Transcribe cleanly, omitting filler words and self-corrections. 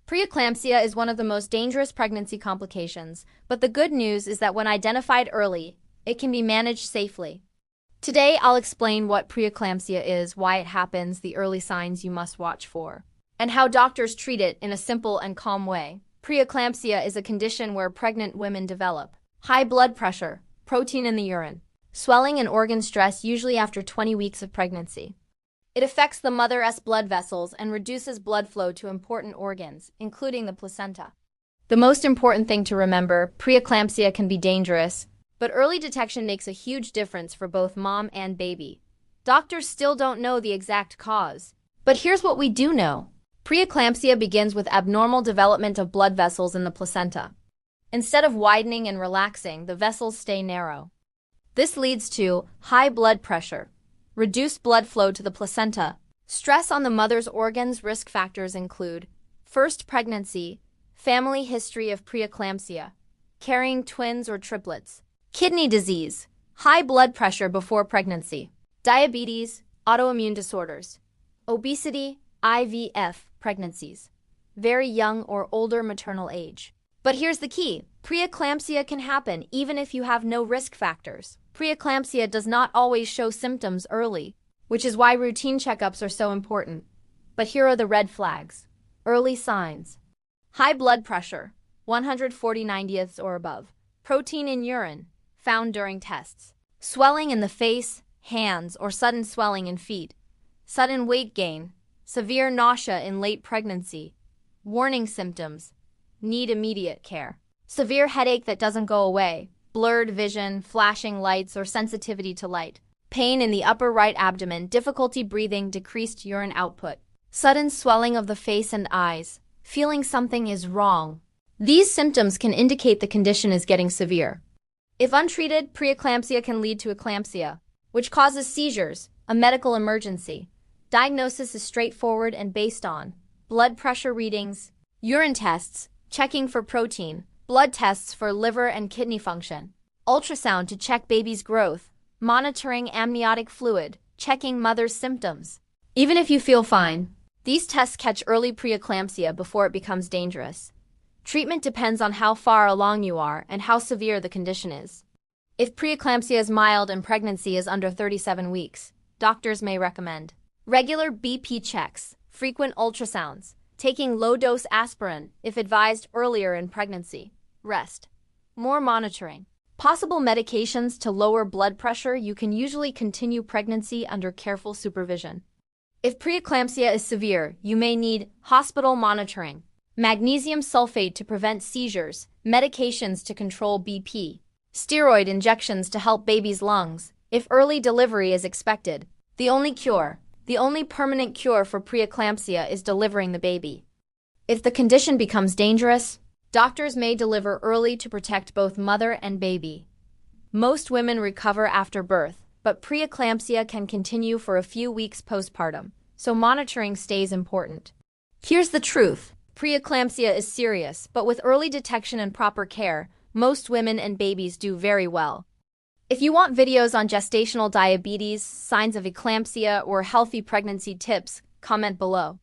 Preeclampsia is one of the most dangerous pregnancy complications, but the good news is that when identified early, it can be managed safely. Today, I'll explain what preeclampsia is, why it happens, the early signs you must watch for, and how doctors treat it in a simple and calm way. Preeclampsia is a condition where pregnant women develop high blood pressure, protein in the urine, swelling and organ stress usually after 20 weeks of pregnancy. It affects the mother's blood vessels and reduces blood flow to important organs, including the placenta. The most important thing to remember, preeclampsia can be dangerous, but early detection makes a huge difference for both mom and baby. Doctors still don't know the exact cause, but here's what we do know. Preeclampsia begins with abnormal development of blood vessels in the placenta. Instead of widening and relaxing, the vessels stay narrow. This leads to high blood pressure, reduced blood flow to the placenta, stress on the mother's organs. Risk factors include first pregnancy, family history of preeclampsia, carrying twins or triplets, kidney disease, high blood pressure before pregnancy, diabetes, autoimmune disorders, obesity, IVF pregnancies, very young or older maternal age. But here's the key. Preeclampsia can happen even if you have no risk factors. Preeclampsia does not always show symptoms early, which is why routine checkups are so important. But here are the red flags. Early signs. High blood pressure, 140/90 or above. Protein in urine, found during tests. Swelling in the face, hands, or sudden swelling in feet. Sudden weight gain. Severe nausea in late pregnancy. Warning symptoms. Need immediate care. Severe headache that doesn't go away. Blurred vision, flashing lights, or sensitivity to light. Pain in the upper right abdomen, difficulty breathing, decreased urine output. Sudden swelling of the face and eyes. Feeling something is wrong. These symptoms can indicate the condition is getting severe. If untreated, preeclampsia can lead to eclampsia, which causes seizures, a medical emergency. Diagnosis is straightforward and based on blood pressure readings, urine tests, checking for protein, blood tests for liver and kidney function, ultrasound to check baby's growth, monitoring amniotic fluid, checking mother's symptoms. Even if you feel fine, these tests catch early preeclampsia before it becomes dangerous. Treatment depends on how far along you are and how severe the condition is. If preeclampsia is mild and pregnancy is under 37 weeks, doctors may recommend regular BP checks, frequent ultrasounds, taking low-dose aspirin if advised earlier in pregnancy, rest, more monitoring, possible medications to lower blood pressure. You can usually continue pregnancy under careful supervision. If preeclampsia is severe, you may need hospital monitoring, magnesium sulfate to prevent seizures, medications to control BP, steroid injections to help baby's lungs. If early delivery is expected, the only permanent cure for preeclampsia is delivering the baby. If the condition becomes dangerous, doctors may deliver early to protect both mother and baby. Most women recover after birth, but preeclampsia can continue for a few weeks postpartum, so monitoring stays important. Here's the truth. Preeclampsia is serious, but with early detection and proper care, most women and babies do very well. If you want videos on gestational diabetes, signs of eclampsia, or healthy pregnancy tips, comment below.